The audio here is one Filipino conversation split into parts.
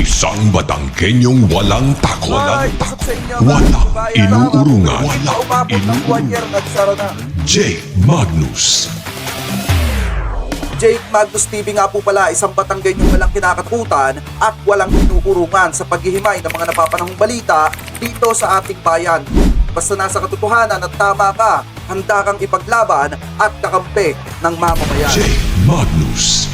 Isang Batanggenyong walang takot. Ay, pasok sa inyo, mga Walang kababayan, inuurungan. Hindi pa umabot ng 1 year, nagsara na. Jake Magnus. Jake Magnus TV nga po pala, isang Batanggenyong walang kinakatakutan at walang inuurungan sa paghihimay ng mga napapanahong balita dito sa ating bayan. Basta nasa katotohanan at tama ka, handa kang ipaglaban at kakampi ng mamamayan. Jake Magnus.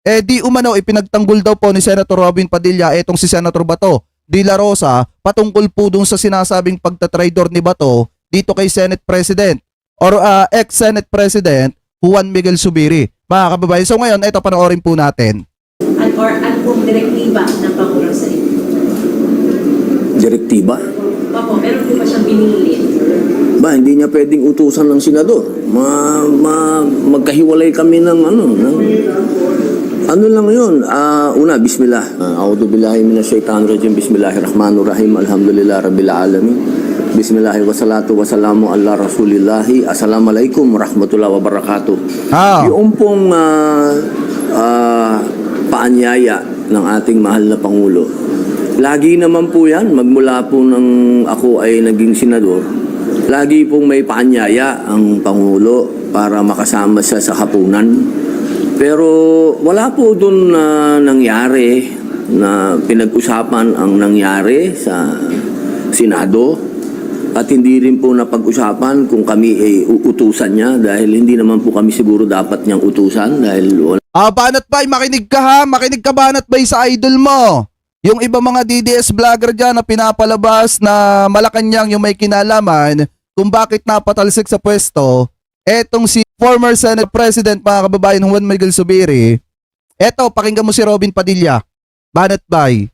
Di umano ipinagtanggol daw po ni Senator Robin Padilla etong si Senator Bato de la Rosa patungkol po dun sa sinasabing pagtatraidor ni Bato dito kay Senate President or ex-Senate President Juan Miguel Zubiri. Mga kababayan, so ngayon ito panoorin po natin. Ano pong direktiba ng Pangulo sa inyo? Direktiba? Opo, meron po ba siyang binilin? Ba, hindi niya pwedeng utusan ng senador. Magkahiwalay kami ng ano lang yun. Una, bismillah. A'udhu billahi minasyaitanir rajim. Bismillahirrahmanirrahim. Alhamdulillah rabbil alamin. Bismillah wa salatu wa salamu ala rasulillahi. Assalamualaikum warahmatullahi wabarakatuh. Yung pong paanyaya ng ating mahal na Pangulo. Lagi naman po yan, magmula po nang ako ay naging senador, lagi pong may paanyaya ang Pangulo para makasama siya sa hapunan. Pero wala po doon na nangyari na pinag-usapan ang nangyari sa Senado at hindi rin po napag-usapan kung kami ay uutusan niya dahil hindi naman po kami siguro dapat niyang utusan dahil wala. Banat Bay, makinig ka ha? Makinig ka Banat Bay sa idol mo. Yung iba mga DDS vlogger dyan na pinapalabas na Malacanang yung may kinalaman kung bakit napatalsik sa pwesto, etong si former Senate President, mga kababayan, Juan Miguel Zubiri, eto, pakinggan mo si Robin Padilla, Banat Bay.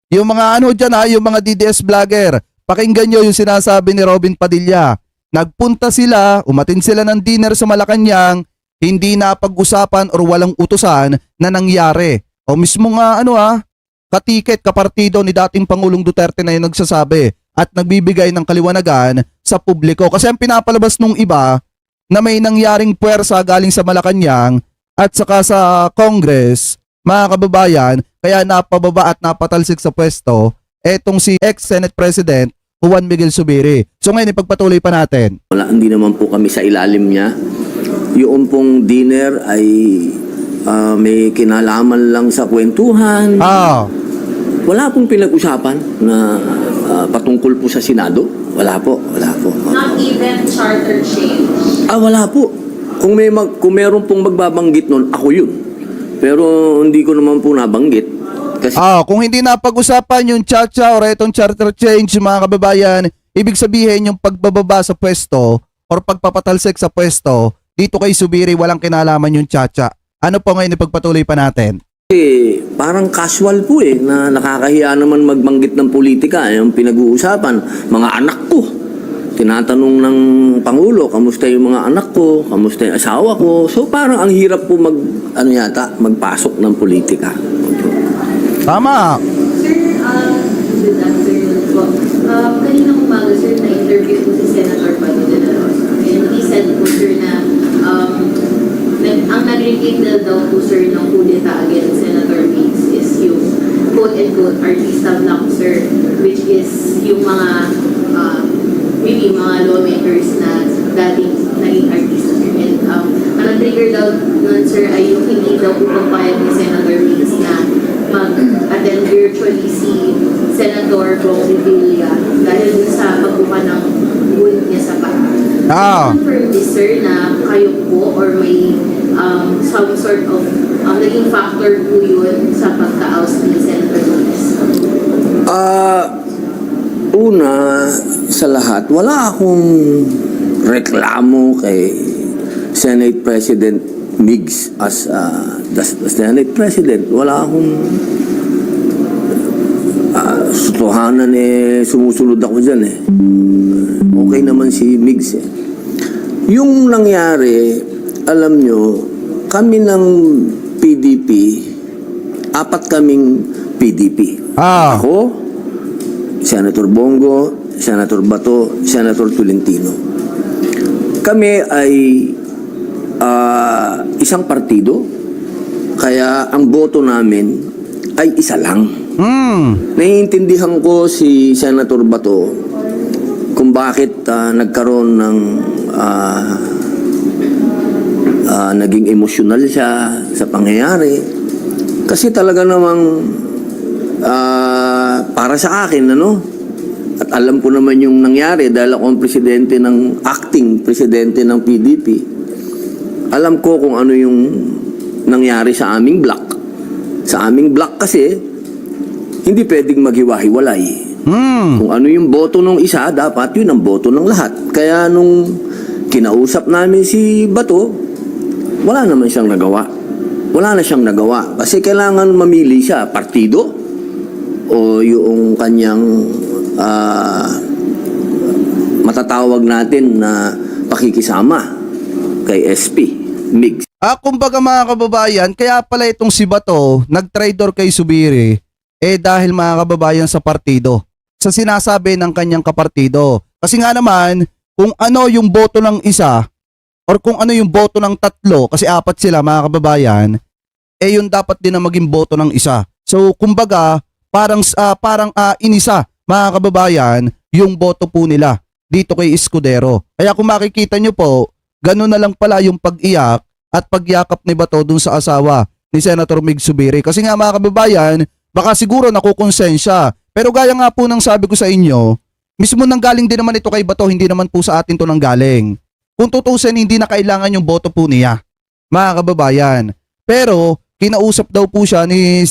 Yung mga ano dyan ha, yung mga DDS vlogger, pakinggan nyo yung sinasabi ni Robin Padilla. Nagpunta sila, umatin sila ng dinner sa Malacanang, hindi napag-usapan or walang utusan na nangyari. O mismo nga katiket, kapartido ni dating Pangulong Duterte na yung nagsasabi at nagbibigay ng kaliwanagan sa publiko. Kasi ang pinapalabas nung iba na may nangyaring puwersa galing sa Malacanang at saka sa Congress, mga kababayan, kaya napababa at napatalsik sa pwesto etong si ex-Senate President Juan Miguel Zubiri. So ngayon ipagpatuloy pa natin. Wala, hindi naman po kami sa ilalim niya. Yung pong dinner ay may kinalaman lang sa kwentuhan. Wala pong pinag-usapan na patungkol po sa Senado. Wala po. Not even charter change? Wala po. Kung meron pong magbabanggit nun, ako yun. Pero hindi ko naman po nabanggit. Kasi Kung hindi napag-usapan yung chacha or itong charter change, mga kababayan, ibig sabihin yung pagbababa sa pwesto or pagpapatalsik sa pwesto, dito kay Zubiri walang kinalaman yung chacha. Ano po ngayon ipagpatuloy pa natin? parang casual po na nakakahiya naman magbanggit ng politika. Yung pinag-uusapan, mga anak ko. Tinatanong ng Pangulo, kamusta yung mga anak ko, kamusta yung asawa ko. So parang ang hirap po magpasok ng politika. Tama. Sir, good afternoon po. Kaninang umaga, sir, na-interview po si Senator Bato de la Rosa. And he said po, sir, na ang nag-rekindle daw po, sir, ng kudeta against Senator Biggs is yung quote-and-quote artista block, sir, which is yung mga maybe mga lawmakers na dating naging artista, sir. And ang nag-trigger daw nun, sir, ay yung hindi daw po papayag ni Senator Biggs na mag-attend virtually si Senator Bong Revilla dahil sa pagbuka ng wound niya sa paa. Confirm this, sir, na kayo po or may some sort of naging factor po yun sa pagka-oust ni Senator Biggs? Una sa lahat, wala akong reklamo kay Senate President Biggs as the Senate President. Wala akong sutuhanan sumusunod ako dyan Okay naman si Biggs Yung nangyari, alam nyo, kami ng PDP, 4 kaming PDP. Ako, Senator Bongo, Senator Bato, Senator Tolentino. Kami ay isang partido, kaya ang boto namin ay isa lang. Naiintindihan ko si Senator Bato kung bakit nagkaroon ng naging emosyonal siya sa pangyayari. Kasi talaga namang para sa akin, at alam ko naman yung nangyari dahil ako ang acting presidente ng PDP. Alam ko kung ano yung nangyari sa aming block. Sa aming block kasi, hindi pwedeng maghiwa-hiwalay. Kung ano yung boto ng isa, dapat yun ang boto ng lahat. Kaya nung kinausap namin si Bato, wala naman siyang nagawa. Wala na siyang nagawa. Kasi kailangan mamili siya, partido o yung kanyang matatawag natin na pakikisama kay SP, MIGS. Kumbaga mga kababayan, kaya pala itong si Bato nag-traitor kay Zubiri dahil mga kababayan sa partido. Sa sinasabi ng kanyang kapartido. Kasi nga naman, kung ano yung boto ng isa or kung ano yung boto ng tatlo, kasi apat sila mga kababayan, yun dapat din na maging boto ng isa. So kumbaga, parang inisa mga kababayan yung boto po nila dito kay Escudero. Kaya kung makikita nyo po, ganun na lang pala yung pag-iyak at pagyakap ni Bato dun sa asawa ni Senator Mig Zubiri. Kasi nga mga kababayan, baka siguro nakukonsensya. Pero gaya nga po ng sabi ko sa inyo, mismo nanggaling din naman ito kay Bato, hindi naman po sa atin to nanggaling. Kung tutusin, hindi na kailangan yung boto po niya, mga kababayan. Pero kinausap daw po siya ni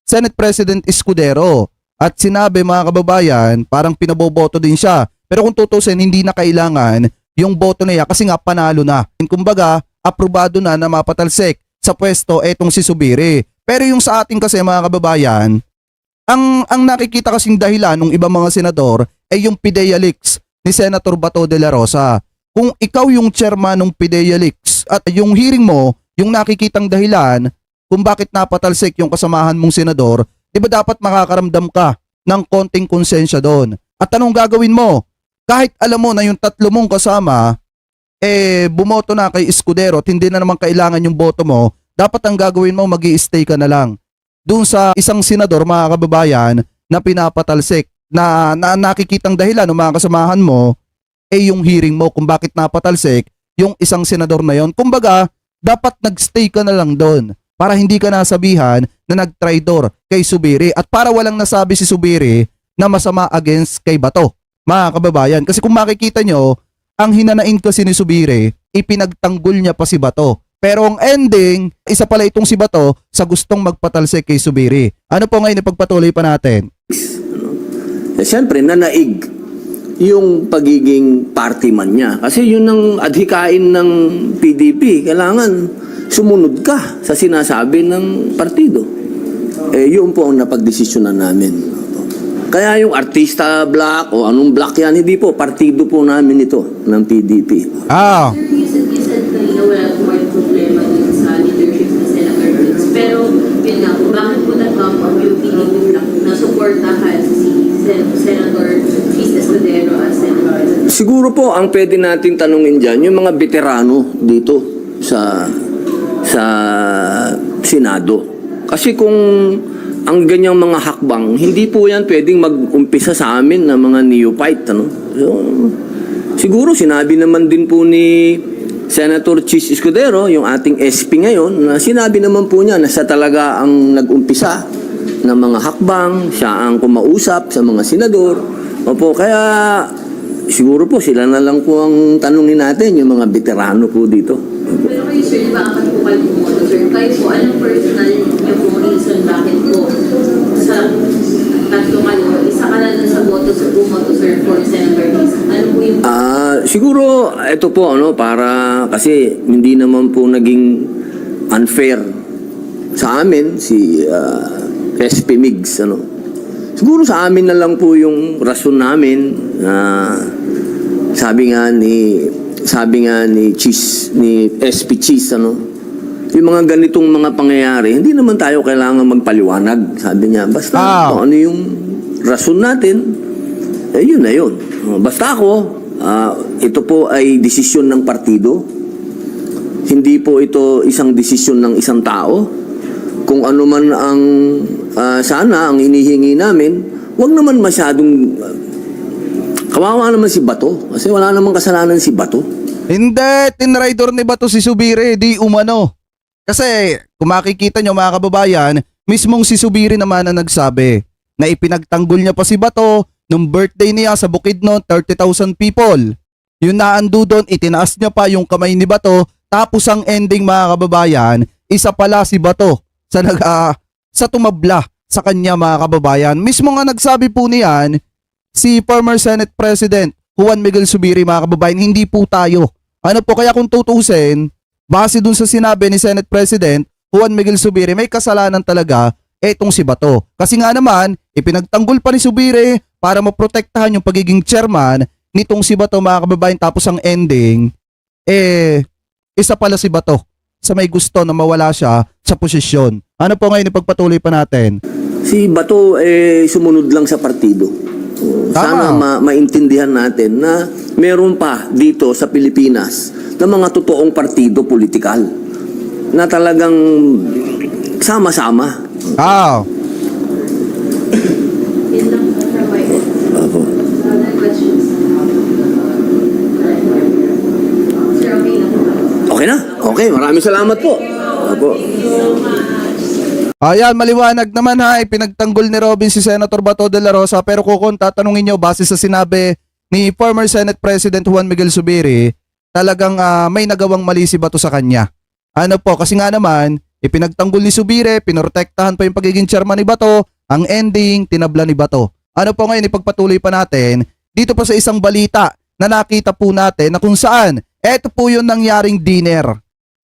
Senate President Escudero at sinabi mga kababayan, parang pinaboboto din siya. Pero kung tutusin, hindi na kailangan yung boto niya kasi nga panalo na. Kumbaga, aprobado na mapatalsik sa pwesto etong si Zubiri. Pero yung sa atin kasi mga kababayan, ang nakikita kasing dahilan ng ibang mga senador ay yung PIDEA leaks ni Senator Bato de la Rosa. Kung ikaw yung chairman ng PIDEA leaks at yung hearing mo, yung nakikitang dahilan kung bakit napatalsik yung kasamahan mong senador, di ba dapat makakaramdam ka ng konting konsensya doon? At anong gagawin mo? Kahit alam mo na yung tatlo mong kasama, bumoto na kay Escudero at hindi na naman kailangan yung boto mo, dapat ang gagawin mo, mag-i-stay ka na lang doon sa isang senador, mga kababayan, na pinapatalsik, na nakikitang dahilan ng mga kasamahan mo, yung hearing mo kung bakit napatalsik yung isang senador na yon. Kumbaga, dapat nag-stay ka na lang doon para hindi ka nasabihan na nag-traitor kay Zubiri at para walang nasabi si Zubiri na masama against kay Bato, mga kababayan. Kasi kung makikita nyo, ang hinanain kasi ni Zubiri, ipinagtanggol niya pa si Bato. Pero ang ending, isa pala itong si Bato sa gustong magpatalsik kay Zubiri. Ano po ngayon ipagpatuloy pa natin? Siyempre, nanaig yung pagiging party man niya. Kasi yun ang adhikain ng PDP. Kailangan sumunod ka sa sinasabi ng partido. Yun po ang napagdesisyonan namin. Kaya yung artista black o anong black yan, hindi po. Partido po namin ito ng PDP. Sir, you said kanina wala po kayong problema dun sa leadership ni Senator Riggs. Pero yun nga po, bakit po nag-come yung PDP black na supportahan si Senator Chis Escudero as Senator? Siguro po, ang pwede natin tanungin dyan, yung mga veterano dito sa Senado. Kasi kung ang ganyang mga hakbang, hindi po yan pwedeng mag-umpisa sa amin na mga neophyte. So, siguro sinabi naman din po ni Senator Chis Escudero, yung ating SP ngayon, na sinabi naman po niya na siya talaga ang nag-umpisa ng mga hakbang, siya ang kumausap sa mga senador. Opo, kaya siguro po sila na lang po ang tanungin natin, yung mga veterano po dito. Pero kayo sir, di ba apat po kayo pumoto sir? Kayo po, anong personal niyo po reason bakit po sa tatlo kayo, isa ka na dun sa boto sa pumoto sir for Senator Riggs? Ano po yung... Siguro, ito po, para kasi hindi naman po naging unfair sa amin, si SP Migs, Siguro sa amin na lang po yung rason namin na sabi nga ni Cheese, ni SP Cheese, yung mga ganitong mga pangyayari, hindi naman tayo kailangan magpaliwanag. Sabi niya, basta kung ano yung rason natin, yun na yun. Basta ako, ito po ay desisyon ng partido. Hindi po ito isang desisyon ng isang tao. Kung ano man ang sana ang hinihingi namin, wag naman masyadong kawawa naman si Bato kasi wala namang kasalanan si Bato. Hindi, tinrider ni Bato si Subiri, di umano. Kasi kung makikita nyo mga kababayan, mismong si Subiri naman ang nagsabi na ipinagtanggol niya pa si Bato nung birthday niya sa Bukidnon, 30,000 people. Yung naando doon, itinaas niya pa yung kamay ni Bato, tapos ang ending mga kababayan, isa pala si Bato sa tumabla sa kanya mga kababayan. Mismo nga nagsabi po niyan, si former Senate President Juan Miguel Zubiri mga kababayan, hindi po tayo. Ano po kaya kung tutusin, base dun sa sinabi ni Senate President Juan Miguel Zubiri, may kasalanan talaga etong si Bato. Kasi nga naman, ipinagtanggol pa ni Zubiri para maprotektahan yung pagiging chairman nitong si Bato mga kababayan, tapos ang ending, isa pala si Bato sa may gusto na mawala siya sa posisyon. Ano po ngayon ipagpatuloy pa natin? Si Bato sumunod lang sa partido. Sana maintindihan natin na meron pa dito sa Pilipinas na mga totoong partido politikal na talagang sama-sama. Yun lang from my end. Opo. Other questions? Sir, okay lang po. Okay na? Okay, maraming salamat po. Opo. Ayan, maliwanag naman ha, ipinagtanggol ni Robin si Senator Bato de la Rosa, pero kung tatanungin nyo base sa sinabi ni former Senate President Juan Miguel Zubiri, talagang may nagawang mali si Bato sa kanya. Ano po, kasi nga naman, ipinagtanggol ni Zubiri, pinoprotektahan pa yung pagiging chairman ni Bato, ang ending, tinabla ni Bato. Ano po ngayon, ipagpatuloy pa natin, dito pa sa isang balita na nakita po natin na kung saan, eto po yung nangyaring dinner.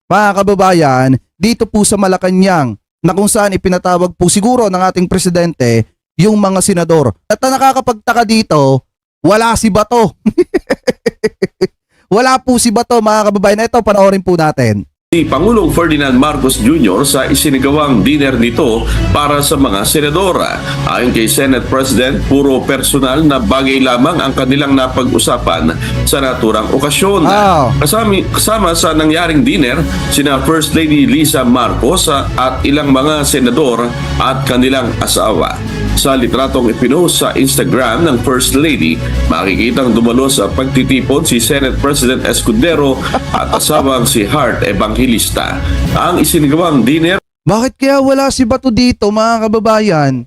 Mga kababayan, dito po sa Malacanang, na kung saan ipinatawag po siguro ng ating presidente yung mga senador. At ang nakakapagtaka dito, wala si Bato. Wala po si Bato mga kababayan. Ito, panoorin po natin. Si Pangulong Ferdinand Marcos Jr. sa isinagawang dinner nito para sa mga senadora. Ayon kay Senate President, puro personal na bagay lamang ang kanilang napag-usapan sa naturang okasyon. Kasama sa nangyaring dinner, sina First Lady Lisa Marcos at ilang mga senador at kanilang asawa. Sa litratong ipinost sa Instagram ng First Lady, makikitang dumalo sa pagtitipon si Senate President Escudero at asawang si Hart Evangelista. Ang isinagawang dinner. Bakit kaya wala si Bato dito mga kababayan?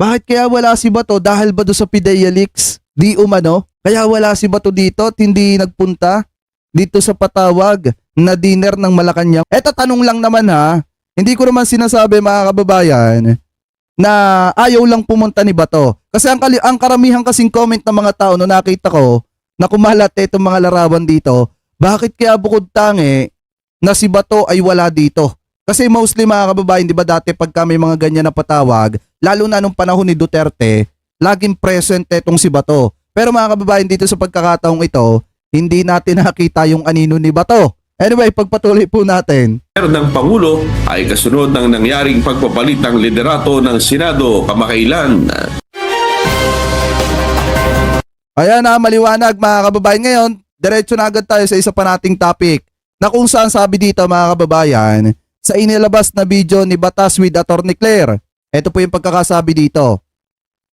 Bakit kaya wala si Bato? Dahil ba doon sa PIDEA leaks? Di umano? Kaya wala si Bato dito at hindi nagpunta dito sa patawag na dinner ng Malacanang. Eto, tanong lang naman ha. Hindi ko naman sinasabi mga kababayan na ayaw lang pumunta ni Bato. Kasi ang karamihan kasing comment ng mga tao no nakita ko na kumalat itong mga larawan dito, bakit kaya bukod tangi na si Bato ay wala dito? Kasi mostly mga kababayan, di ba dati pagka may mga ganyan na patawag, lalo na nung panahon ni Duterte, laging present itong si Bato. Pero mga kababayan, dito sa pagkakataong ito, hindi natin nakita yung anino ni Bato. Anyway, pagpatuloy po natin. Ng Pangulo ay kasunod ng nangyaring pagpapalit ng liderato ng Senado kamakailan. Ayan na, maliwanag mga kababayan. Ngayon, diretso na agad tayo sa isa pa nating topic na kung saan sabi dito mga kababayan, sa inilabas na video ni Batas with Attorney Claire. Ito po yung pagkakasabi dito.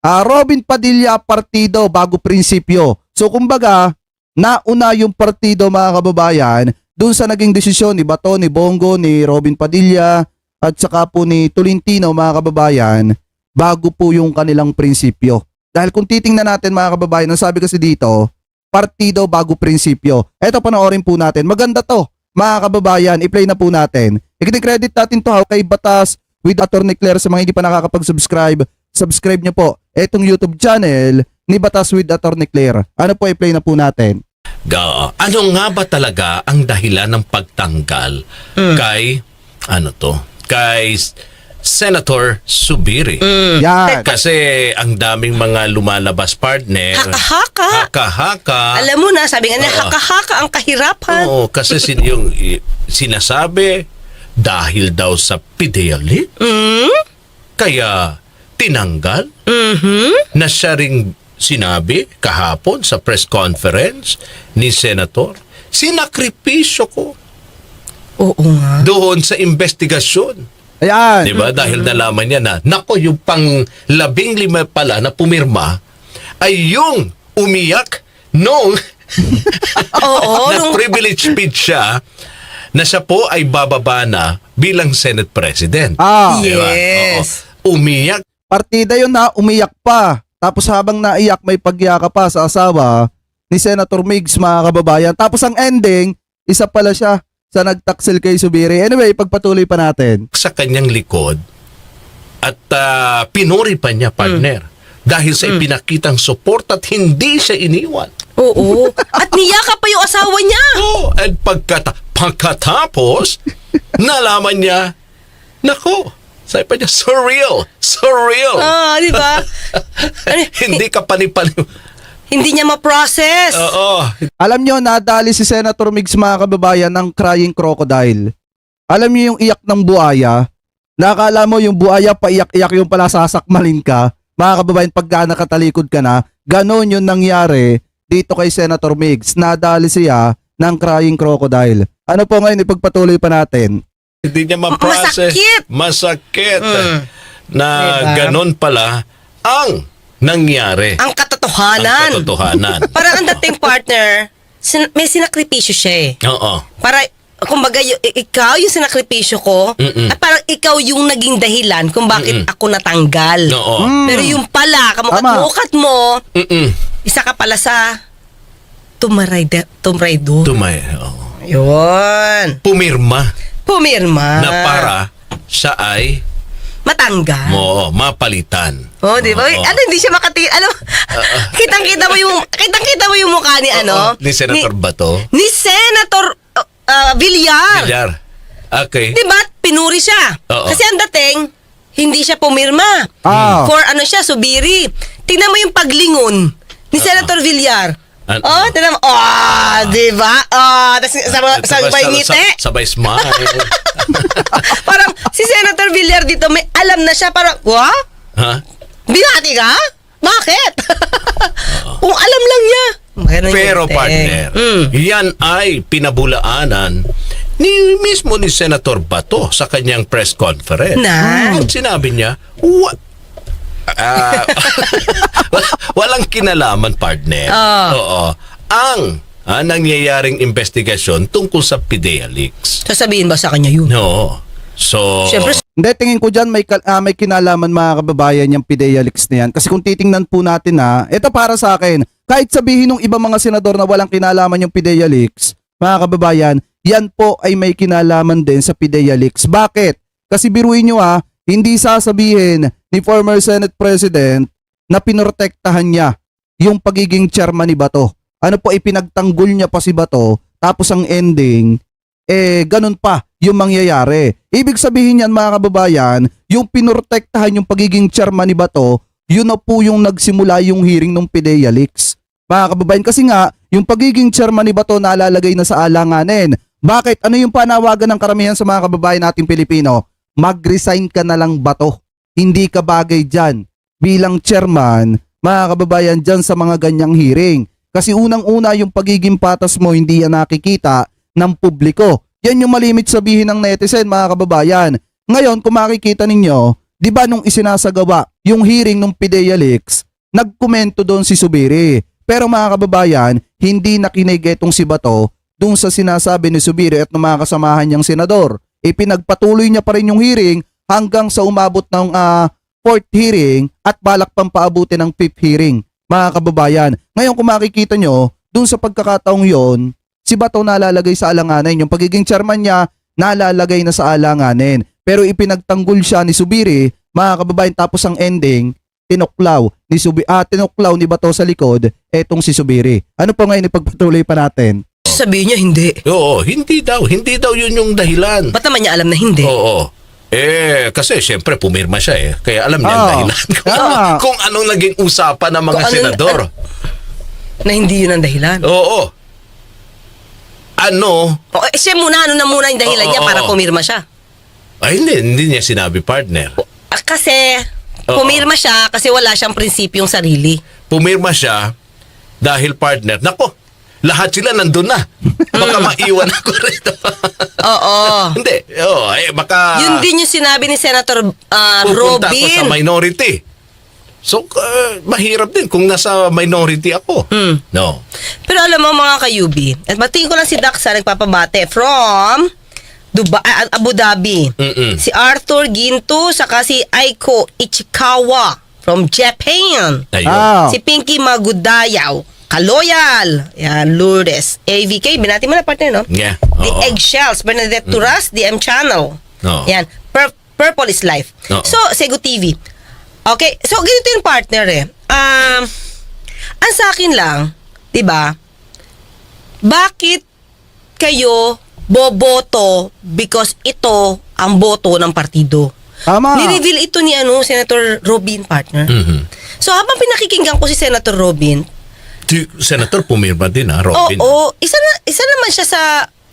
Robin Padilla partido bago prinsipyo. So kumbaga, nauna yung partido mga kababayan doon sa naging desisyon ni Bato, ni Bongo, ni Robin Padilla at saka po ni Tolentino mga kababayan bago po yung kanilang prinsipyo. Dahil kung titingnan natin mga kababayan, ang sabi kasi dito, partido bago prinsipyo. Eto, panoorin po natin. Maganda to mga kababayan, i-play na po natin. I-credit natin to kay Batas with Attorney Claire. Sa mga hindi pa nakakapag-subscribe, subscribe nyo po etong YouTube channel ni Batas with Attorney Claire. Ano po, i-play na po natin. Ano nga ba talaga ang dahilan ng pagtanggal kay Senator Zubiri? Yan. Kasi ang daming mga lumalabas partner. Haka-haka. Alam mo na, sabi nga na, haka-haka ang kahirapan. Oo, kasi yung sinasabi dahil daw sa PIDEA leak. Kaya tinanggal na siya ring sinabi kahapon sa press conference ni Senator, sinakripisyo ko Oo nga. doon sa investigasyon Ayan. Di ba? Dahil nalaman niya na, nako, yung pang 15 pala na pumirma ay yung umiyak nung Oo, nung privilege speech siya na siya po ay bababa na bilang Senate President. Ah, Di ba? yes. Oo. Umiyak. partida yun na umiyak pa. Tapos habang naiyak may pagyaka pa sa asawa ni Senator Migs, mga kababayan. Tapos ang ending, isa pala siya sa nagtaksil kay Zubiri. Anyway, pagpatuloy pa natin. Sa kanyang likod at pinuri pa niya, partner. Dahil sa ipinakitang support at hindi siya iniwan. Oo. At niyaka pa yung asawa niya. Oh, at pagkatapos, nalaman niya, nako, sabi pa niya, surreal. Di ba? Hindi ka panipaniw. Hindi niya ma-process. Oo. Alam nyo, nadali si Senator Migs, mga kababayan, ng crying crocodile. Alam nyo yung iyak ng buhaya? Nakakala mo yung buhaya paiyak-iyak yung pala sasakmalin ka. Mga kababayan, pagka nakatalikod ka na, ganon yung nangyari dito kay Senator Migs. Nadali siya ng crying crocodile. Ano po ngayon, ipagpatuloy pa natin. Hindi niya ma-process. Masakit. Masakit. Na Diba? ganon pala ang nangyari. Ang katotohanan. Ang katotohanan. Parang ang dating partner, may sinakripisyo siya eh. Oo. Para, kumbaga, ikaw yung sinakripisyo ko, Mm-mm. at parang ikaw yung naging dahilan kung bakit Mm-mm. ako natanggal. Oo. Pero yung pala, Tama. kamukat mo, Mm-mm. isa ka pala sa tumraydo. Tumay. Oo. Yun. Pumirma Pumirma. na para siya ay matanggal. mapalitan. Oh, di ba? Oo. Ano, hindi siya kitang-kita mo yung mukha ni ano? Ni Senator Bato. Ni Senator Villar. Villar. Okay. Di ba? Pinuri siya. Oo. Kasi ang dating, hindi siya pumirma. Ah. For ano siya, Subiri. Tingnan mo yung paglingon ni Senator Villar. Tingnan mo. Di ba? Sabay ngiti. Sabay smile. Parang si Senator Villar dito, may alam na siya. Parang, Ha? binati ka? Bakit? Kung alam lang niya. Ganun Pero yung partner, yan ay pinabulaanan mismo ni Senator Bato sa kanyang press conference. Na? At sinabi niya, walang kinalaman, partner. Oo. Ang nangyayaring investigasyon tungkol sa PIDEA leaks. Sasabihin ba sa kanya yun? No. So, Siyempre, Hindi, tingin ko dyan may kinalaman, mga kababayan, yung PIDEA leaks na yan. Kasi kung titingnan po natin ito para sa akin, kahit sabihin ng ibang mga senador na walang kinalaman yung PIDEA leaks, mga kababayan, yan po ay may kinalaman din sa PIDEA leaks. Bakit? Kasi biruin nyo hindi sasabihin ni former Senate President na pinortektahan niya yung pagiging chairman ni Bato. Ano po, ipinagtanggol niya pa si Bato, tapos ang ending, ganun pa yung mangyayari. Ibig sabihin yan, mga kababayan, yung pinortektahan yung pagiging chairman ni Bato, yun na po yung nagsimula yung hearing ng PIDEA leaks. Mga kababayan, kasi nga, yung pagiging chairman ni Bato nalalagay na sa alanganin. Bakit? Ano yung panawagan ng karamihan sa mga kababayan nating Pilipino? Mag-resign ka na lang, Bato. Hindi ka bagay dyan. Bilang chairman, mga kababayan, dyan sa mga ganyang hearing. Kasi unang-una yung pagiging patas mo hindi yan nakikita ng publiko. Yan yung malimit sabihin ng netizen, mga kababayan. Ngayon, kung makikita ninyo, di ba nung isinasagawa yung hearing ng PIDEA leaks, nagkomento doon si Zubiri. Pero mga kababayan, hindi nakinig itong si Bato doon sa sinasabi ni Zubiri at ng mga kasamahan niyang senador. Ipinagpatuloy niya pa rin yung hearing hanggang sa umabot ng 4th hearing at balak pang paabutin ng 5th hearing, mga kababayan. Ngayon kung makikita nyo, doon sa pagkakataong yon, si Bato nalalagay sa alanganin. Yung pagiging chairman niya, nalalagay na sa alanganin. Pero ipinagtanggol siya ni Zubiri, mga kababayan, tapos ang ending, tinuklaw ni Bato sa likod, etong si Zubiri. Ano po ngayon ipagpatuloy pa natin? sabihin niya hindi. Oo, hindi daw yun yung dahilan. Ba't naman niya alam na hindi? Oo. Kasi syempre pumirma siya Kaya alam niya ang dahilan. Kung anong naging usapan ng mga senador. Na hindi yun ang dahilan. Oo. Siya muna, ano na muna yung dahilan niya para pumirma siya. Ay, hindi niya sinabi, partner. Kasi, pumirma siya kasi wala siyang prinsipyong sarili. Pumirma siya dahil, partner, nako, lahat sila nandun na. Baka maiwan ako rito. Oo. Hindi. Baka Yun din yung sinabi ni Senator pupunta ako sa Robin. minority. So, mahirap din kung nasa minority ako. No. Pero alam mo mga kayubi, at matingin ko lang si Daxa nagpapabate from Abu Dhabi. Si Arthur Ginto, saka si Aiko Ichikawa from Japan. Ayun. Si Pinky Magudayaw, Kaloyal. Yan, Lourdes. AVK, binati mo na partner, no? Yeah. The Oo. Eggshells, Bernadette Turas, DM Channel. Oo. Yan, Purple is Life. Oo. So, Sego TV. Okay, so ganito yung partner eh. Ang sa akin lang, 'di ba? Bakit kayo boboto because ito ang boto ng partido? Tama. Ni-reveal ito ni Senator Robin, partner. Mhm. So habang pinakikinggan ko si Senator Robin, Si Senator pumirma din, Robin. oo, isa naman siya sa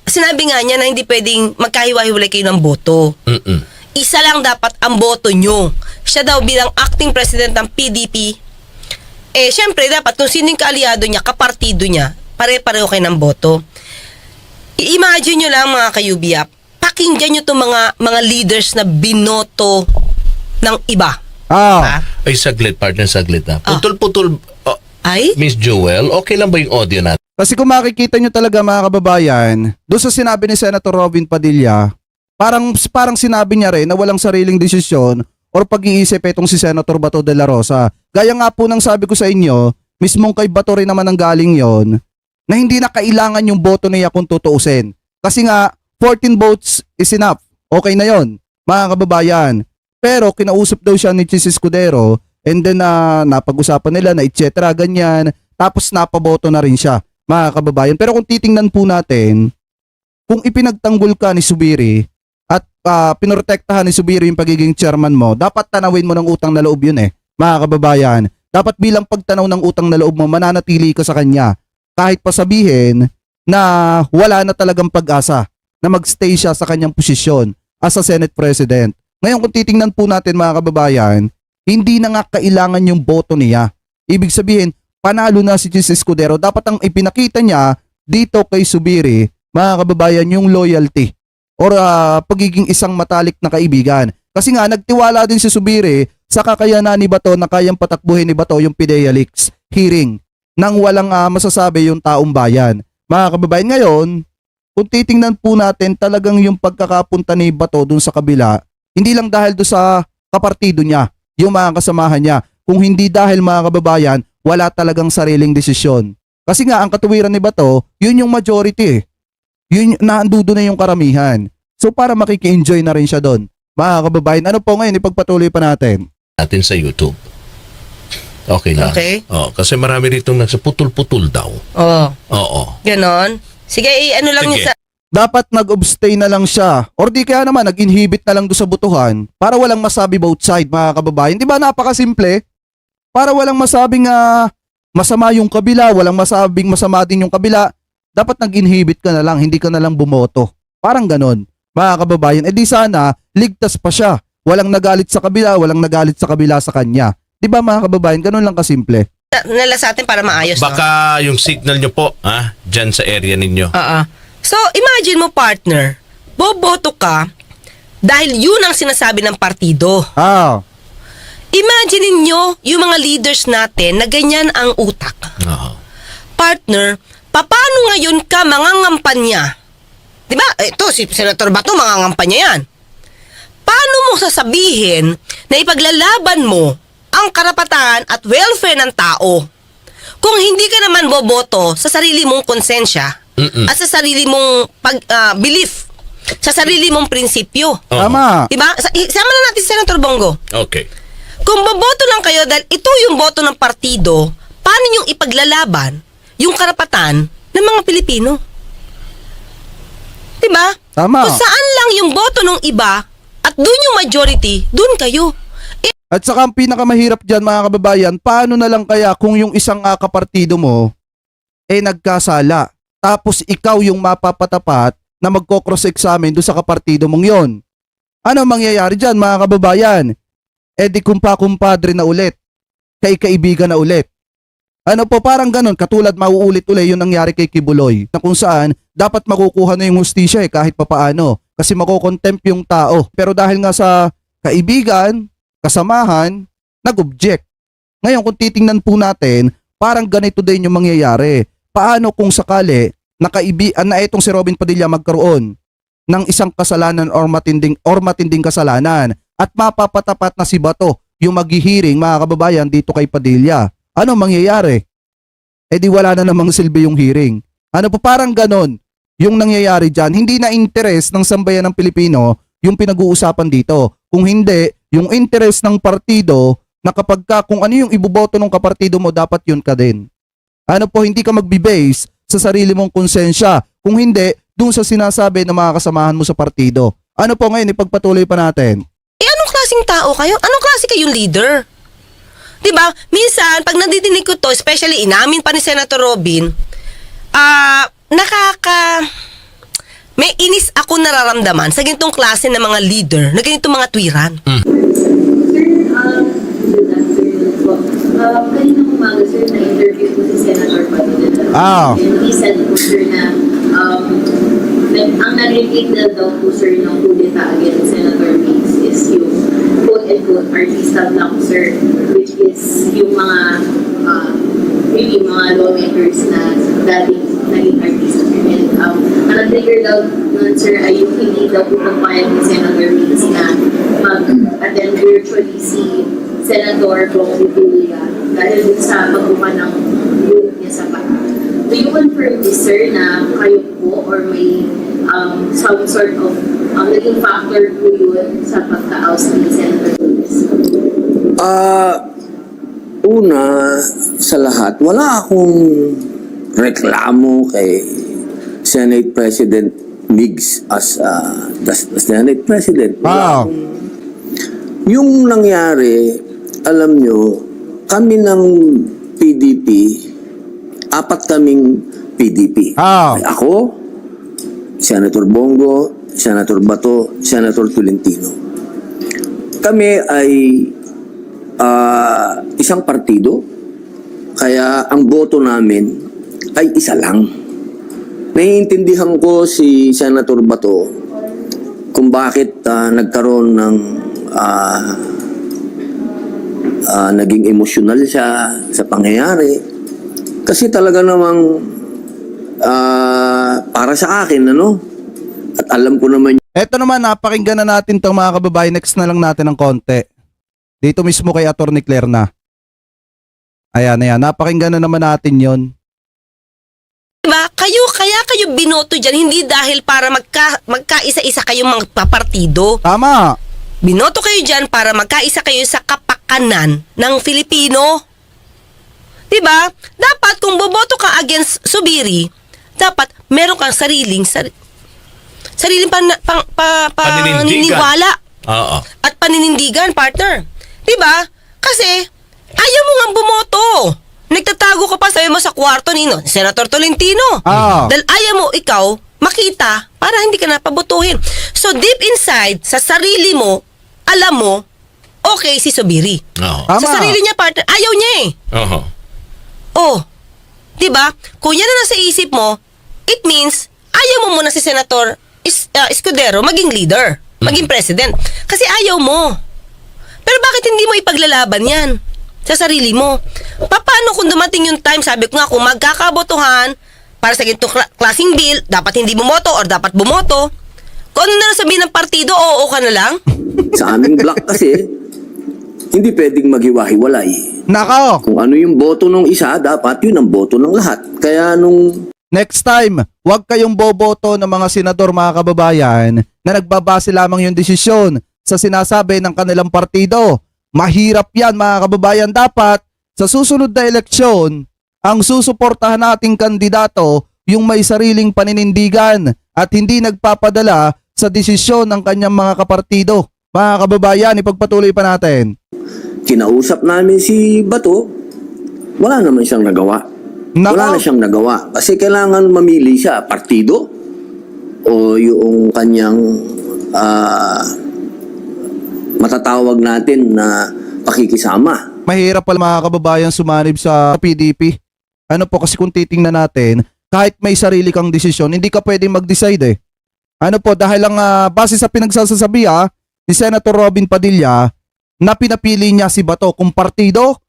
sinabi nga niya na hindi pwedeng magkahiwa-hiwalay kayo ng boto. Isa lang dapat ang boto nyo. Siya daw bilang acting president ng PDP. Syempre dapat kung sino yung kaalyado niya, kapartido niya, pare-pareho kayo ng boto. I-imagine nyo lang mga kayubiap, pakinggan nyo itong mga leaders na binoto ng iba. Ah. Ay, saglit, partner, saglit na. Putol-putol. Ay? Miss Jewel, okay lang ba yung audio natin? Kasi kung makikita nyo talaga mga kababayan, doon sa sinabi ni Senator Robin Padilla, parang sinabi niya rin na walang sariling desisyon or pag-iisip itong si Senator Bato de la Rosa. Gaya nga po ng sabi ko sa inyo, mismong kay Bato rin naman ang galing yon, na hindi na kailangan yung boto niya kung tutuusin. Kasi nga, 14 votes is enough. Okay na yon, mga kababayan. Pero kinausap daw siya ni Chis Escudero and then napag-usapan nila na etc. ganyan. Tapos napaboto na rin siya, mga kababayan. Pero kung titingnan po natin, kung ipinagtanggol ka ni Subiri at pinoprotektahan ni Subiri yung pagiging chairman mo, dapat tanawin mo ng utang na loob yun mga kababayan. Dapat bilang pagtanaw ng utang na loob mo, mananatili ka sa kanya. Kahit pa sabihin na wala na talagang pag-asa na magstay siya sa kanyang posisyon as a Senate President. Ngayon kung titingnan po natin mga kababayan, hindi na nga kailangan yung boto niya. Ibig sabihin, panalo na si Chis Escudero. Dapat ang ipinakita niya dito kay Subiri, mga kababayan, yung loyalty or pagiging isang matalik na kaibigan. Kasi nga, nagtiwala din si Subiri sa kakayanan ni Bato na kayang patakbuhin ni Bato yung PIDEA Leaks hearing nang walang masasabi yung taong bayan. Mga kababayan, ngayon, kung titingnan po natin talagang yung pagkakapunta ni Bato dun sa kabila, hindi lang dahil doon sa kapartido niya, yung mga kasamahan niya. Kung hindi dahil mga kababayan, wala talagang sariling desisyon. Kasi nga, ang katuwiran ni Bato, yun yung majority. Yun, naandudo na yung karamihan. So para makiki-enjoy na rin siya doon. Mga kababayan, ano po ngayon, ipagpatuloy pa natin. Natin sa YouTube. Okay lang. Okay. Kasi marami rito nagsaputol-putol daw. Oo. Ganon. Sige, ano lang Sige. yun sa... Dapat nag-abstain na lang siya or di kaya naman nag-inhibit na lang doon sa butuhan para walang masabi both side, mga kababayan. Di ba napakasimple? Para walang masabing masama yung kabila, walang masabing masama din yung kabila, dapat nag-inhibit ka na lang, hindi ka na lang bumoto. Parang ganon, mga kababayan. E di sana, ligtas pa siya. Walang nagalit sa kabila, walang nagalit sa kabila sa kanya. Di ba mga kababayan, ganon lang kasimple. Nala sa atin para maayos. Baka yung signal nyo po, dyan sa area ninyo. So, imagine mo partner, boboto ka dahil yun ang sinasabi ng partido. Imagine ninyo yung mga leaders natin na ganyan ang utak. Partner, paano ngayon ka mangangampanya? Diba? Ito, si Senator Bato, mangangampanya yan. Paano mo sasabihin na ipaglalaban mo ang karapatan at welfare ng tao kung hindi ka naman boboto sa sarili mong konsensya at sa sarili mong belief, sa sarili mong prinsipyo? Tama. Diba? Sama na natin si Senator Bongo. Okay. Kung boboto lang kayo dahil ito yung boto ng partido, paano yung ipaglalaban yung karapatan ng mga Pilipino? Diba? Tama. Kung saan lang yung boto ng iba at dun yung majority, dun kayo. At saka ang pinakamahirap dyan mga kababayan, paano na lang kaya kung yung isang kapartido mo nagkasala, tapos ikaw yung mapapatapat na magko-cross-examine doon sa kapartido mong yon. Ano mangyayari dyan mga kababayan? Di kumpa-kumpadre na ulit, kaibigan na ulit. Ano po, parang ganun, katulad mauulit uli yung nangyari kay Kibuloy na kung saan dapat makukuha na yung hustisya kahit papaano kasi makokontempt yung tao. Pero dahil nga sa kaibigan, kasamahan, nag-object. Ngayon kung titingnan po natin, parang ganito din yung mangyayari. Paano kung sakali na itong si Robin Padilla magkaroon ng isang kasalanan or matinding kasalanan at mapapatapat na si Bato yung maghihiring mga kababayan dito kay Padilla? Ano mangyayari? Eh di wala na namang silbi yung hearing. Ano po, parang ganon yung nangyayari dyan. Hindi na interes ng sambayan ng Pilipino yung pinag-uusapan dito. Kung hindi, yung interes ng partido na kapag kung ano yung iboboto ng kapartido mo, dapat yun ka din. Ano po, hindi ka magbe-base sa sarili mong konsensya. Kung hindi, dun sa sinasabi ng mga kasamahan mo sa partido. Ano po ngayon, ipagpatuloy pa natin. Eh anong klaseng tao kayo? Anong klase kayong leader? Diba? Minsan, pag nadidinig ko to, especially inamin pa ni Senator Robin, may inis ako nararamdaman sa ganitong klase ng mga leader, na ganitong mga tuwiran. Sir, good afternoon po. Kaninang umaga, sir, na-interview po si Senator Padilla. And he said po, sir, na ang nag-reveal daw po, sir, ng kudeta against Senator Mix is yung quote-and-quote artista block, sir, which is yung mga really mga lawmakers na dating naging artista. And ang nag-trigger daw nun, sir, ay yung hindi daw po pagpayag ni Senator Mix na mag-attend virtually si Senator Bong Revilla dahil sa pagbuka ng group niya sa pag. Do you confirm this, sir, na kayo po or may some sort of naging factor po yun sa pagka-oust ni Senator Mix? Una sa lahat, wala akong reklamo kay Senate President Migs as the Senate President. Wala akong- Yung nangyari, alam nyo, kami ng PDP, 4 kaming PDP. Ay ako, Senator Bongo, Senator Bato, Senator Tolentino. Kami ay isang partido, kaya ang boto namin ay isa lang. Naiintindihan ko si Senator Bato kung bakit nagkaroon ng naging emosyonal siya sa pangyayari. Kasi talaga namang para sa akin, ano? At alam ko naman. Eto naman, napakinggan na natin itong mga kababayan. Next na lang natin ng konti. Dito mismo kay Atty. Claire na. Ayan, napakinggan na naman natin yon. Diba? Kaya kayo binoto dyan, hindi dahil para magkaisa-isa kayong mga partido. Tama. Binoto kayo dyan para magkaisa kayo sa kapakanan ng Filipino. Diba? Dapat kung boboto ka against Subiri, dapat meron kang sariling paniniwala. Oo. At paninindigan, partner. Diba? Kasi, ayaw mo nga bumoto. Nagtatago ka pa, sabi mo sa kwarto ni Senator Tolentino. Dahil ayaw mo ikaw makita para hindi ka napabotohin. So, deep inside, sa sarili mo, alam mo, okay si Subiri. Oo. Sa sarili niya, partner, ayaw niya eh. Oo. Oh, diba? Kung yan na nasa isip mo, it means, ayaw mo muna si Senator Escudero maging leader, maging president. Kasi ayaw mo. Pero bakit hindi mo ipaglalaban yan sa sarili mo? Paano kung dumating yung time, sabi ko nga, kung magkakabotohan para sa ganitong klaseng bill, dapat hindi bumoto or dapat bumoto, kung ano na sabihin ng partido, oo ka na lang? Sa aming block kasi, hindi pwedeng maghiwa-hiwalay. Nako. Kung ano yung boto ng isa, dapat yun ang boto ng lahat. Kaya nung Next time, huwag kayong boboto ng mga senador, mga kababayan, na nagbabase lamang yung desisyon sa sinasabi ng kanilang partido. Mahirap yan, mga kababayan. Dapat sa susunod na eleksyon, ang susuportahan nating kandidato yung may sariling paninindigan at hindi nagpapadala sa desisyon ng kanyang mga kapartido. Mga kababayan, ipagpatuloy pa natin. kinausap namin si Bato, wala naman siyang nagawa. Wala na siyang nagawa. Kasi kailangan mamili siya, partido o yung kanyang matatawag natin na pakikisama. mahirap pala mga kababayan sumanib sa PDP. Ano po kasi kung titingnan natin, kahit may sarili kang desisyon, hindi ka pwedeng mag-decide eh. Ano po, dahil lang base sa pinagsasasabi ni Senator Robin Padilla na pinapili niya si Bato kung partido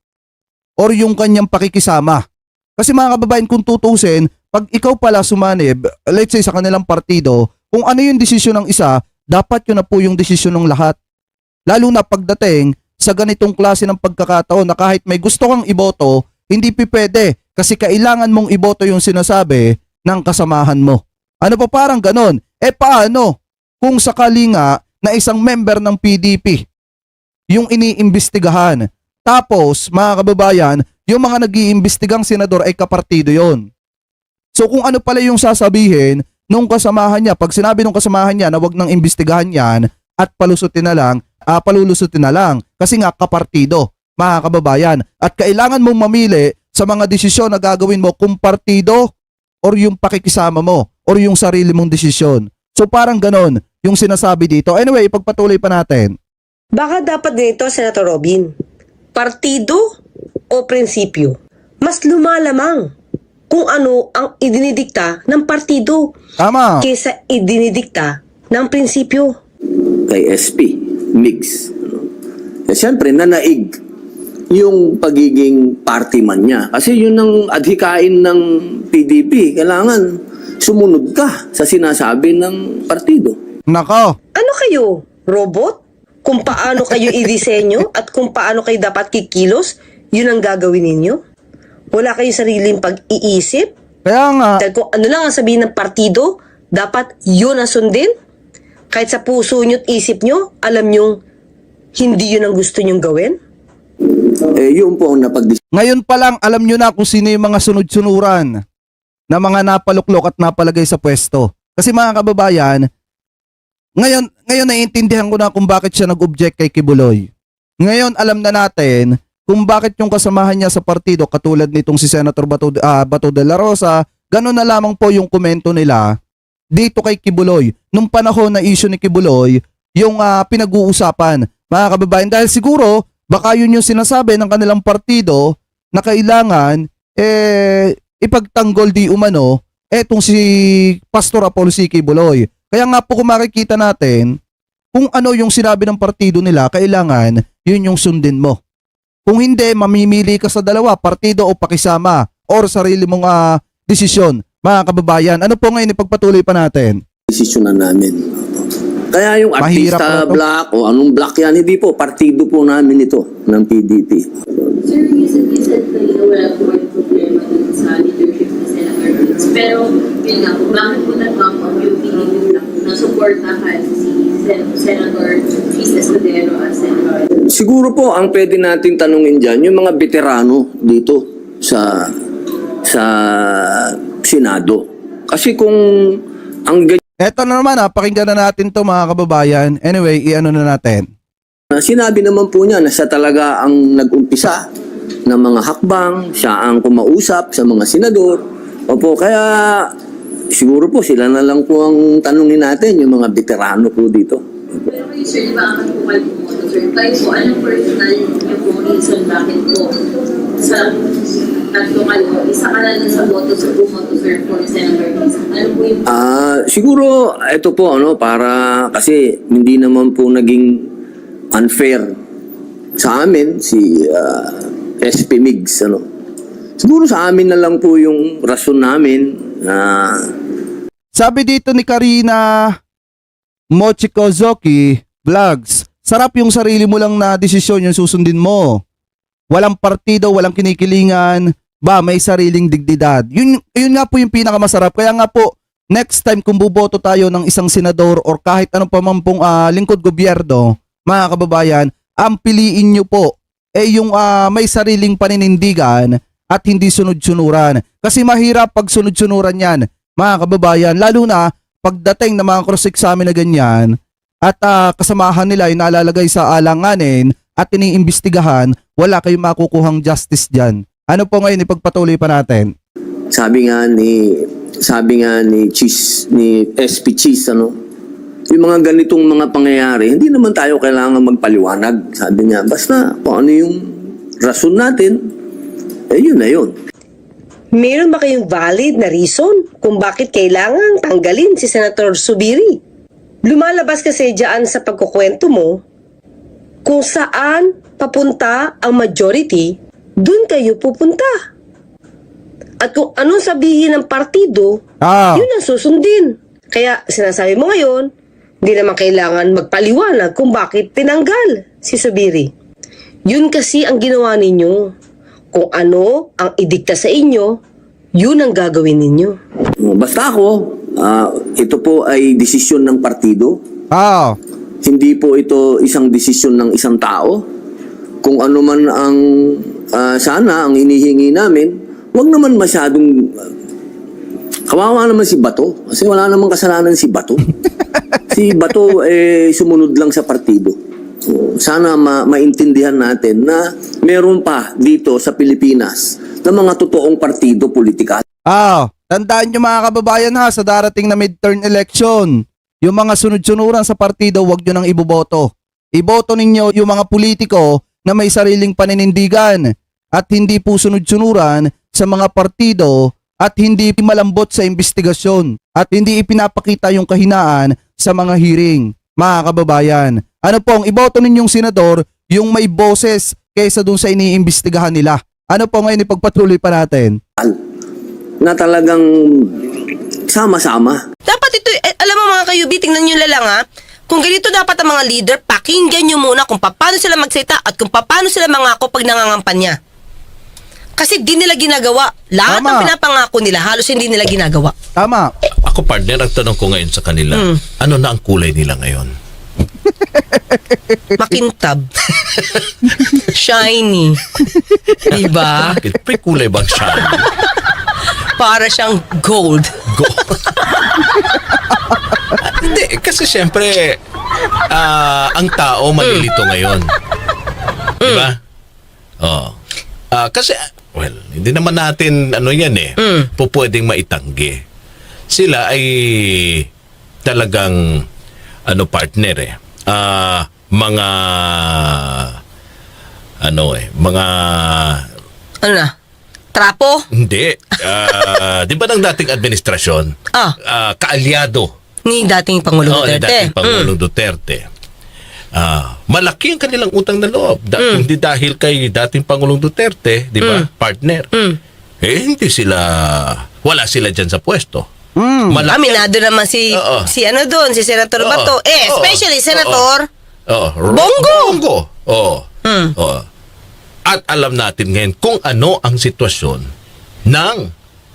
or yung kanyang pakikisama. Kasi mga kababayan, kung tutusin, pag ikaw pala sumanib, let's say sa kanilang partido, kung ano yung desisyon ng isa, dapat yun na po yung desisyon ng lahat. Lalo na pagdating sa ganitong klase ng pagkakataon na kahit may gusto kang iboto, hindi pwede kasi kailangan mong iboto yung sinasabi ng kasamahan mo. Ano pa parang ganon? Paano kung sakali nga na isang member ng PDP yung iniimbestigahan? Tapos mga kababayan, yung mga nag-iimbestigang senador ay kapartido yon. So kung ano pala yung sasabihin nung kasamahan niya, pag sinabi nung kasamahan niya na wag nang imbestigahan yan at palulusutin na lang kasi nga kapartido, mga kababayan. At kailangan mong mamili sa mga desisyon na gagawin mo kung partido or yung pakikisama mo or yung sarili mong desisyon. So parang ganon yung sinasabi dito. Anyway, ipagpatuloy pa natin. Baka dapat ganito, Senator Robin. Partido o prinsipyo? Mas lumalamang kung ano ang idinidikta ng partido Tama. kaysa idinidikta ng prinsipyo. Kay SP, mix. Siyempre, nanaig yung pagiging party man niya. Kasi yun ang adhikain ng PDP. Kailangan sumunod ka sa sinasabi ng partido. Nako. Ano kayo? Robot? Kung paano kayo idisenyo at kung paano kayo dapat kikilos, yun ang gagawin ninyo? Wala kayong sariling pag-iisip? Kaya nga, Dahil kung ano lang ang sabihin ng partido, dapat yun ang sundin? Kahit sa puso nyo at isip nyo, alam nyo hindi yun ang gusto nyong gawin? Yun po ang napag-discuss. ngayon pa lang alam nyo na kung sino yung mga sunod-sunuran na mga napaluklok at napalagay sa pwesto. Kasi mga kababayan, ngayon naiintindihan ko na kung bakit siya nag-object kay Kibuloy. Ngayon alam na natin kung bakit yung kasamahan niya sa partido katulad nitong si Senator Bato de la Rosa, gano'n na lamang po yung komento nila dito kay Kibuloy. Nung panahon na issue ni Kibuloy, yung pinag-uusapan, mga kababayan, dahil siguro baka yun yung sinasabi ng kanilang partido na kailangan ipagtanggol di umano etong si Pastor Apollo C. Kibuloy. Kaya nga po kung makikita natin kung ano yung sinabi ng partido nila, kailangan yun yung sundin mo. Kung hindi, mamimili ka sa dalawa, partido o pakisama or sarili mong desisyon. Mga kababayan, ano po ngayon ipagpatuloy pa natin? Desisyonan namin. Kaya yung Mahirap artista na to. black o anong black yan, hindi po, partido po namin ito ng PDP. Sir, you said kanina wala po kayong problema dun sa leadership ni Senator Vince. Pero, yun nga po, bakit po nag-bump yung PDP na supportahan si Senator Chis Escudero as Senator? Siguro po, ang pwede natin tanungin dyan, yung mga veterano dito sa Senado. Kasi kung ang Eto na naman pakinggan na natin to mga kababayan. Anyway, i-ano na natin. sinabi naman po niya na siya talaga ang nag-umpisa ng mga hakbang, siya ang kumausap sa mga senador. Opo, kaya siguro po sila na lang po ang tanungin natin, yung mga veterano po dito. Pero kayo, sir, di ba akan po kayo pumoto, sir? Kayo po, anong personal niyo po reason bakit po sa tatlo kayo, isa ka na sa boto sa pumoto, sir, for Senator Chis? Ano po yung Siguro ito po para kasi hindi naman po naging unfair sa amin si SP Migs Siguro sa amin na lang po yung rason namin na Sabi dito ni Karina Mochikozoki Vlogs, sarap yung sarili mo lang na desisyon yung susundin mo. Walang partido, walang kinikilingan, may sariling dignidad. Yun nga po yung pinakamasarap. Kaya nga po, next time kung buboto tayo ng isang senador or kahit anong pamampong lingkod gobyerno, mga kababayan, ang piliin nyo po yung may sariling paninindigan at hindi sunod-sunuran. Kasi mahirap pag sunod-sunuran yan, mga kababayan, lalo na pagdating ng mga cross-examine na ganyan at kasamahan nila ay nalalagay sa alanganin at iniimbestigahan, wala kayong makukuhang justice dyan. Ano po ngayon ipagpatuloy pa natin? sabi nga ni SP Cheese yung mga ganitong mga pangyayari, hindi naman tayo kailangan magpaliwanag. Sabi niya, basta kung ano yung rason natin, yun na yun. Meron ba kayong valid na reason kung bakit kailangan tanggalin si Senator Zubiri? Lumalabas kasi dyan sa pagkukwento mo, kung saan papunta ang majority, dun kayo pupunta. At kung anong sabihin ng partido, yun ang susundin. Kaya sinasabi mo ngayon, hindi naman kailangan magpaliwanag kung bakit tinanggal si Zubiri. Yun kasi ang ginawa ninyo. Kung ano ang idikta sa inyo, yun ang gagawin ninyo. Basta ako, ito po ay desisyon ng partido. Hindi po ito isang desisyon ng isang tao. Kung ano man ang sana ang inihingi namin, wag naman masyadong kawawa naman si Bato. Kasi wala namang kasalanan si Bato. Si Bato sumunod lang sa partido. So, sana maintindihan natin na meron pa dito sa Pilipinas na mga totoong partido politikal. Tandaan nyo mga kababayan ha, sa darating na midterm election, yung mga sunod-sunuran sa partido, wag nyo nang iboboto. Iboto ninyo yung mga politiko na may sariling paninindigan at hindi po sunod-sunuran sa mga partido at hindi malambot sa investigasyon at hindi ipinapakita yung kahinaan sa mga hearing. Mga kababayan, ano pong iboto ninyong senador yung may boses kaysa dun sa iniimbestigahan nila? Ano po ngayon ipagpatuloy pa natin? Na talagang sama-sama. Dapat ito, alam mo mga kayubi, tingnan nyo lang ha. Kung ganito dapat ang mga leader, pakinggan nyo muna kung paano sila magsalita at kung paano sila mangako pag nangangampanya. Kasi di nila ginagawa. Lahat ng pinapangako nila, halos hindi nila ginagawa. Tama. Ako partner, ang tanong ko ngayon sa kanila, ano na ang kulay nila ngayon? Makintab. Shiny. Diba? Bakit? May kulay bang siya? Para siyang gold. Hindi, kasi siyempre, ang tao malilito ngayon. Diba? Kasi, well, hindi naman natin, pwedeng maitanggi. Sila ay talagang, partner mga, Ano na? Trapo? Hindi. Di ba ng dating administrasyon? Kaalyado. Ni dating Pangulong Duterte. Dating Pangulong Duterte. Malaki ang kanilang utang na loob. Hindi dahil kay dating Pangulong Duterte, di ba, partner? Hindi sila, wala sila dyan sa pwesto. Aminado naman si Senator Bato. Especially Senator Bongo. At alam natin ngayon kung ano ang sitwasyon ng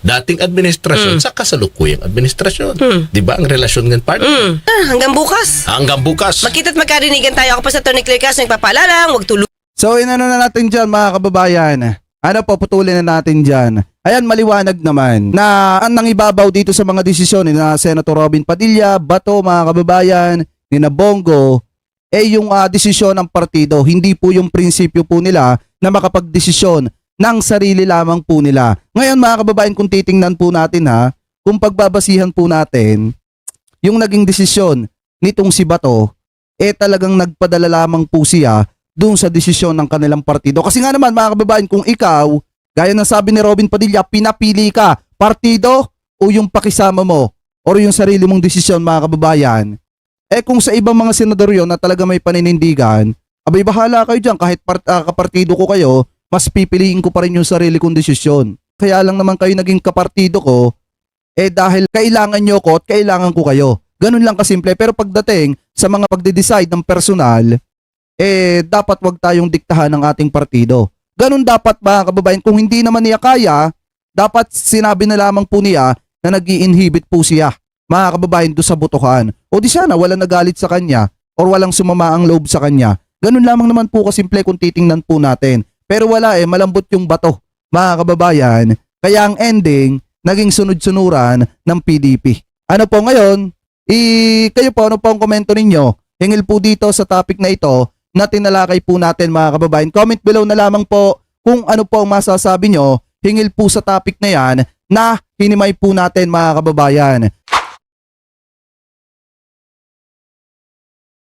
dating administrasyon sa kasalukuyang administrasyon. Di ba ang relasyon ng partner? Hanggang bukas. Hanggang bukas. Makita't magkarinigan tayo. Ako pa sa Tony Claire Castro, nagpapaalala, huwag tulog. So inano na natin dyan mga kababayan. Ano po, putulin na natin dyan. Ayan, maliwanag naman na ang nangibabaw dito sa mga desisyon ni na Senator Robin Padilla, Bato, mga kababayan, ni na Bongo, yung desisyon ng partido. Hindi po yung prinsipyo po nila na makapagdesisyon ng sarili lamang po nila. Ngayon mga kababayan, kung titingnan po natin kung pagbabasihan po natin, yung naging desisyon nitong si Bato, talagang nagpadala lamang po siya doon sa desisyon ng kanilang partido. Kasi nga naman mga kababayan, kung ikaw, gaya ng sabi ni Robin Padilla, pinapili ka, partido o yung pakisama mo o yung sarili mong desisyon mga kababayan, kung sa ibang mga senador yun na talaga may paninindigan, abay bahala kayo dyan, kahit kapartido ko kayo, mas pipiliin ko pa rin yung sarili kong desisyon. Kaya lang naman kayo naging kapartido ko, dahil kailangan nyo ko at kailangan ko kayo. Ganun lang kasimple. Pero pagdating sa mga pagde-decide ng personal, dapat wag tayong diktahan ng ating partido. Ganun dapat mga kababayan. Kung hindi naman niya kaya, dapat sinabi na lamang po niya na nag-i-inhibit po siya, mga kababayan, doon sa botohan. O di sana wala nagalit sa kanya or walang sumama ang loob sa kanya. Ganun lamang naman po kasimple kung titingnan po natin. Pero wala malambot yung Bato, mga kababayan. Kaya ang ending, naging sunod-sunuran ng PDP. Ano po ngayon? Kayo po, ano po ang komento ninyo? Hingil po dito sa topic na ito na tinalakay po natin mga kababayan. Comment below na lamang po kung ano po ang masasabi nyo. Hingil po sa topic na yan na hinimay po natin mga kababayan.